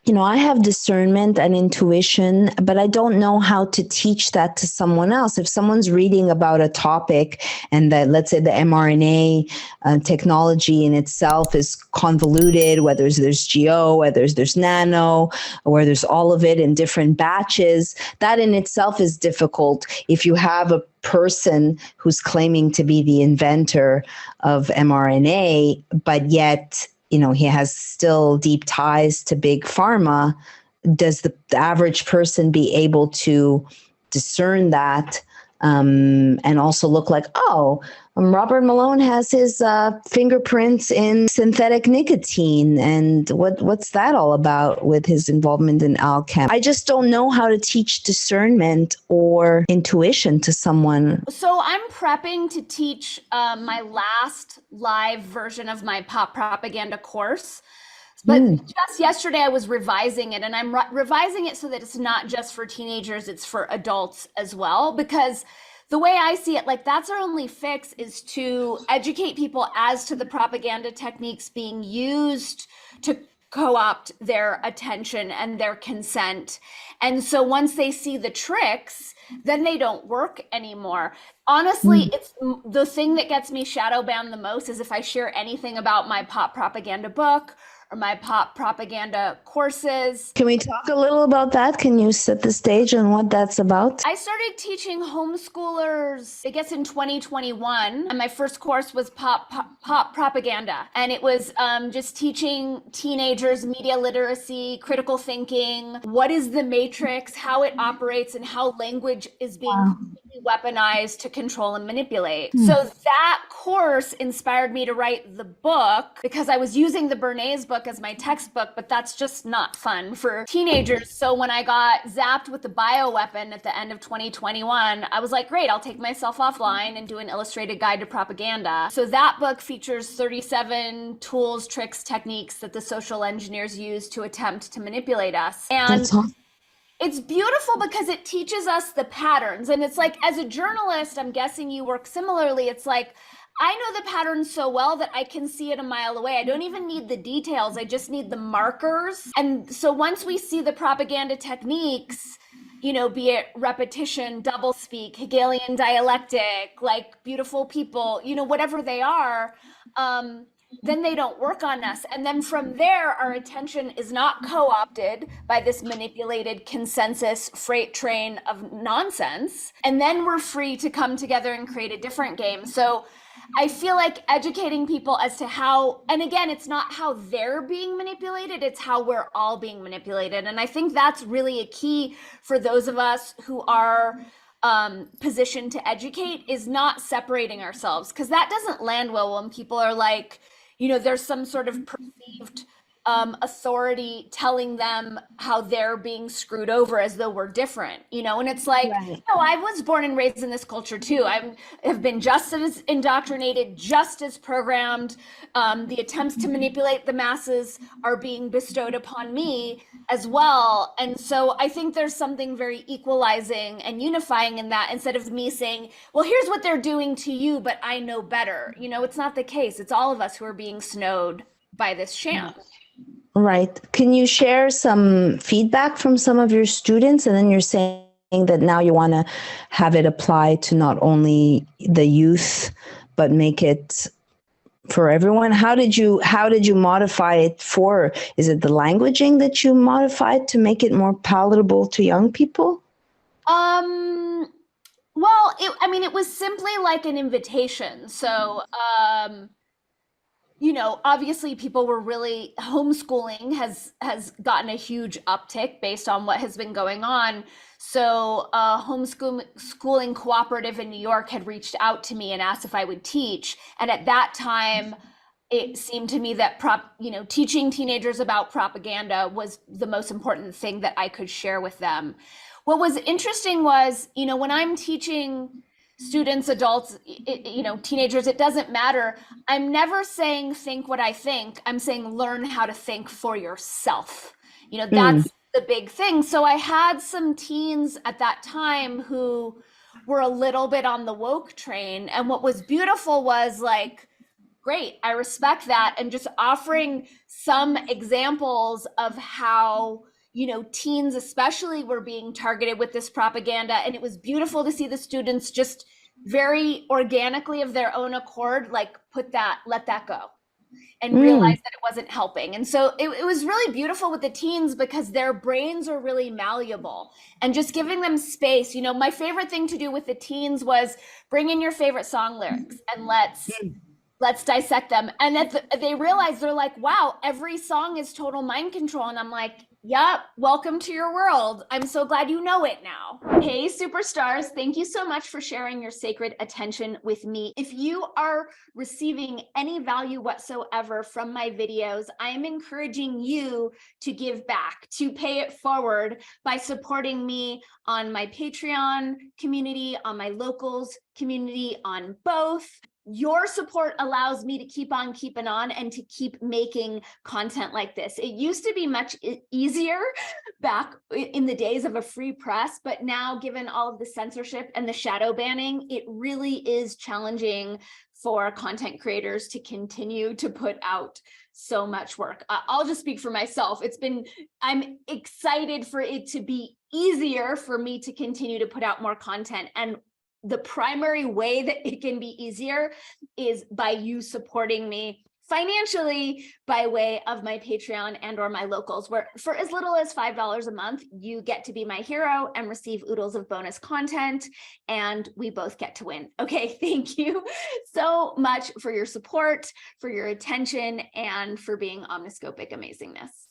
I have discernment and intuition, but I don't know how to teach that to someone else. If someone's reading about a topic and that, let's say, the mRNA technology in itself is convoluted, whether there's GO, whether there's nano, or there's all of it in different batches, that in itself is difficult. If you have a person who's claiming to be the inventor of mRNA, but yet he has still deep ties to big pharma, does the average person be able to discern that and also look like, Robert Malone has his fingerprints in synthetic nicotine, and what's that all about with his involvement in Alchem? I just don't know how to teach discernment or intuition to someone. So I'm prepping to teach my last live version of my pop propaganda course. But just yesterday I was revising it, and I'm revising it so that it's not just for teenagers, it's for adults as well, because the way I see it, like, that's our only fix, is to educate people as to the propaganda techniques being used to co-opt their attention and their consent. And so once they see the tricks, then they don't work anymore. Honestly, it's the thing that gets me shadow banned the most is if I share anything about my pop propaganda book or my pop propaganda courses. Can we talk a little about that? Can you set the stage on what that's about? I started teaching homeschoolers, I guess, in 2021. And my first course was pop propaganda. And it was just teaching teenagers media literacy, critical thinking, what is the matrix, how it operates, and how language is being weaponized to control and manipulate. So that course inspired me to write the book, because I was using the Bernays book as my textbook, but that's just not fun for teenagers. So when I got zapped with the bioweapon at the end of 2021, I was like, great, I'll take myself offline and do an illustrated guide to propaganda. So that book features 37 tools, tricks, techniques that the social engineers use to attempt to manipulate us. And it's beautiful because it teaches us the patterns. And it's like, as a journalist, I'm guessing you work similarly. It's like, I know the patterns so well that I can see it a mile away. I don't even need the details. I just need the markers. And so once we see the propaganda techniques, be it repetition, doublespeak, Hegelian dialectic, like beautiful people, whatever they are, then they don't work on us. And then from there, our attention is not co-opted by this manipulated consensus freight train of nonsense. And then we're free to come together and create a different game. So I feel like educating people as to how, and again, it's not how they're being manipulated, it's how we're all being manipulated. And I think that's really a key for those of us who are positioned to educate, is not separating ourselves, because that doesn't land well when people are like, there's some sort of perceived authority telling them how they're being screwed over as though we're different, and it's like, no, I was born and raised in this culture too. I have been just as indoctrinated, just as programmed. The attempts to manipulate the masses are being bestowed upon me as well. And so I think there's something very equalizing and unifying in that, instead of me saying, well, here's what they're doing to you, but I know better. It's not the case. It's all of us who are being snowed by this sham. Right. Can you share some feedback from some of your students? And then you're saying that now you want to have it apply to not only the youth, but make it for everyone. How did you modify it for? Is it the languaging that you modified to make it more palatable to young people? Well, it was simply like an invitation. So, obviously people were really, homeschooling has gotten a huge uptick based on what has been going on. So homeschooling cooperative in New York had reached out to me and asked if I would teach. And at that time, it seemed to me that teaching teenagers about propaganda was the most important thing that I could share with them. What was interesting was, when I'm teaching students, adults, teenagers, it doesn't matter. I'm never saying think what I think. I'm saying learn how to think for yourself. That's the big thing. So I had some teens at that time who were a little bit on the woke train. And what was beautiful was, like, Great. I respect that. And just offering some examples of how, you know, teens especially were being targeted with this propaganda. And it was beautiful to see the students just very organically of their own accord, like let that go and realize that it wasn't helping. And so it was really beautiful with the teens because their brains are really malleable and just giving them space. You know, my favorite thing to do with the teens was bring in your favorite song lyrics and let's dissect them. And they realize, they're like, wow, every song is total mind control. And I'm like, yep, welcome to your world. I'm so glad you know it now. Hey, superstars, thank you so much for sharing your sacred attention with me. If you are receiving any value whatsoever from my videos, I am encouraging you to give back, to pay it forward by supporting me on my Patreon community, on my locals community, on both. Your support allows me to keep on keeping on and to keep making content like this. It used to be much easier back in the days of a free press, but now given all of the censorship and the shadow banning, it really is challenging for content creators to continue to put out so much work. I'll just speak for myself. I'm excited for it to be easier for me to continue to put out more content. And the primary way that it can be easier is by you supporting me financially by way of my Patreon and or my locals, where for as little as $5 a month, you get to be my hero and receive oodles of bonus content, and we both get to win. Okay, thank you so much for your support, for your attention, and for being omniscopic amazingness.